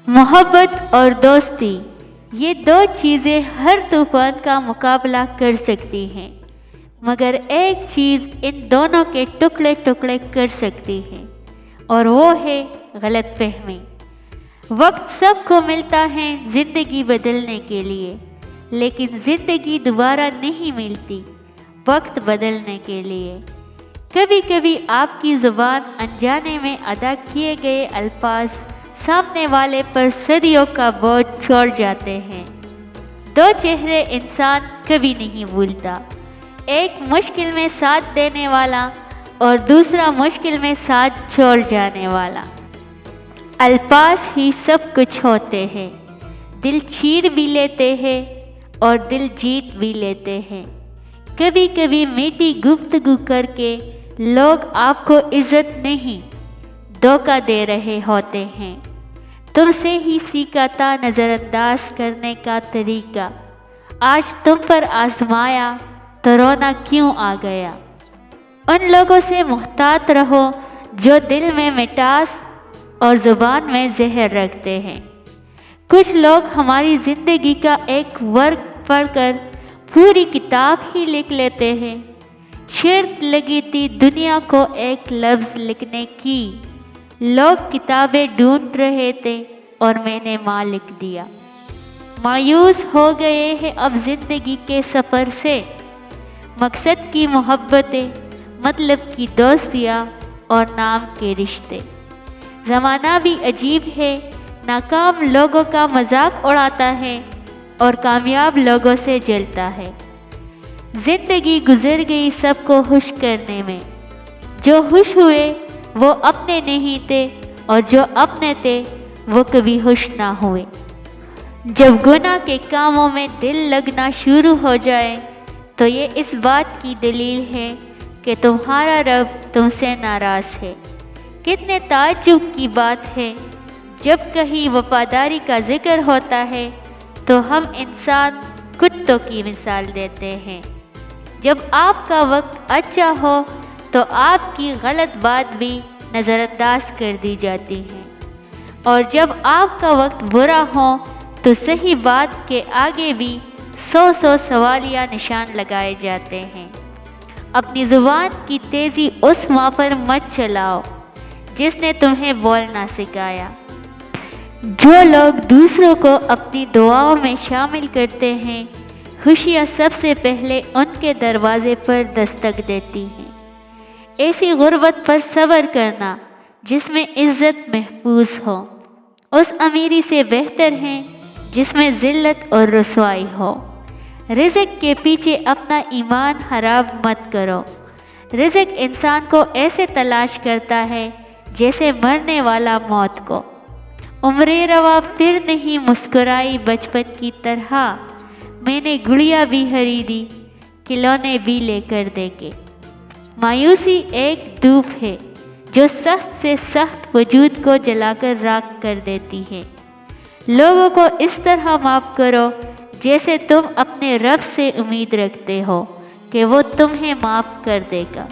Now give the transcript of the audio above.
محبت اور دوستی، یہ دو چیزیں ہر طوفان کا مقابلہ کر سکتی ہیں، مگر ایک چیز ان دونوں کے ٹکڑے ٹکڑے کر سکتی ہے، اور وہ ہے غلط فہمی۔ وقت سب کو ملتا ہے زندگی بدلنے کے لیے، لیکن زندگی دوبارہ نہیں ملتی وقت بدلنے کے لیے۔ کبھی کبھی آپ کی زبان انجانے میں ادا کیے گئے الفاظ سامنے والے پر صدیوں کا بوجھ چھوڑ جاتے ہیں۔ دو چہرے انسان کبھی نہیں بھولتا، ایک مشکل میں ساتھ دینے والا اور دوسرا مشکل میں ساتھ چھوڑ جانے والا۔ الفاظ ہی سب کچھ ہوتے ہیں، دل چیر بھی لیتے ہیں اور دل جیت بھی لیتے ہیں۔ کبھی کبھی میٹھی گفتگو کر کے لوگ آپ کو عزت نہیں، دھوکہ دے رہے ہوتے ہیں۔ تم سے ہی سیکھا تھا نظر انداز کرنے کا طریقہ، آج تم پر آزمایا تو رونا کیوں آ گیا۔ ان لوگوں سے محتاط رہو جو دل میں مٹاس اور زبان میں زہر رکھتے ہیں۔ کچھ لوگ ہماری زندگی کا ایک ورق پڑھ کر پوری کتاب ہی لکھ لیتے ہیں۔ شرط لگی تھی دنیا کو ایک لفظ لکھنے کی، لوگ کتابیں ڈھونڈ رہے تھے اور میں نے ماں لکھ دیا۔ مایوس ہو گئے ہیں اب زندگی کے سفر سے، مقصد کی محبتیں، مطلب کی دوستیاں اور نام کے رشتے۔ زمانہ بھی عجیب ہے، ناکام لوگوں کا مذاق اڑاتا ہے اور کامیاب لوگوں سے جلتا ہے۔ زندگی گزر گئی سب کو خوش کرنے میں، جو خوش ہوئے وہ اپنے نہیں تھے اور جو اپنے تھے وہ کبھی خوش نہ ہوئے۔ جب گناہ کے کاموں میں دل لگنا شروع ہو جائے تو یہ اس بات کی دلیل ہے کہ تمہارا رب تم سے ناراض ہے۔ کتنے تعجب کی بات ہے، جب کہیں وفاداری کا ذکر ہوتا ہے تو ہم انسان کتوں کی مثال دیتے ہیں۔ جب آپ کا وقت اچھا ہو تو آپ کی غلط بات بھی نظر انداز کر دی جاتی ہے، اور جب آپ کا وقت برا ہو تو صحیح بات کے آگے بھی 100 سوالیہ نشان لگائے جاتے ہیں۔ اپنی زبان کی تیزی اس ماں پر مت چلاؤ جس نے تمہیں بولنا سکھایا۔ جو لوگ دوسروں کو اپنی دعاؤں میں شامل کرتے ہیں، خوشیاں سب سے پہلے ان کے دروازے پر دستک دیتی ہیں۔ ایسی غربت پر صبر کرنا جس میں عزت محفوظ ہو، اس امیری سے بہتر ہے جس میں ذلت اور رسوائی ہو۔ رزق کے پیچھے اپنا ایمان خراب مت کرو۔ رزق انسان کو ایسے تلاش کرتا ہے جیسے مرنے والا موت کو۔ عمریں رواں پھر نہیں مسکرائی بچپن کی طرح، میں نے گڑیا بھی خریدی کھلونے بھی لے کر دے کے۔ مایوسی ایک دھوپ ہے جو سخت سے سخت وجود کو جلا کر راکھ کر دیتی ہے۔ لوگوں کو اس طرح معاف کرو جیسے تم اپنے رب سے امید رکھتے ہو کہ وہ تمہیں معاف کر دے گا۔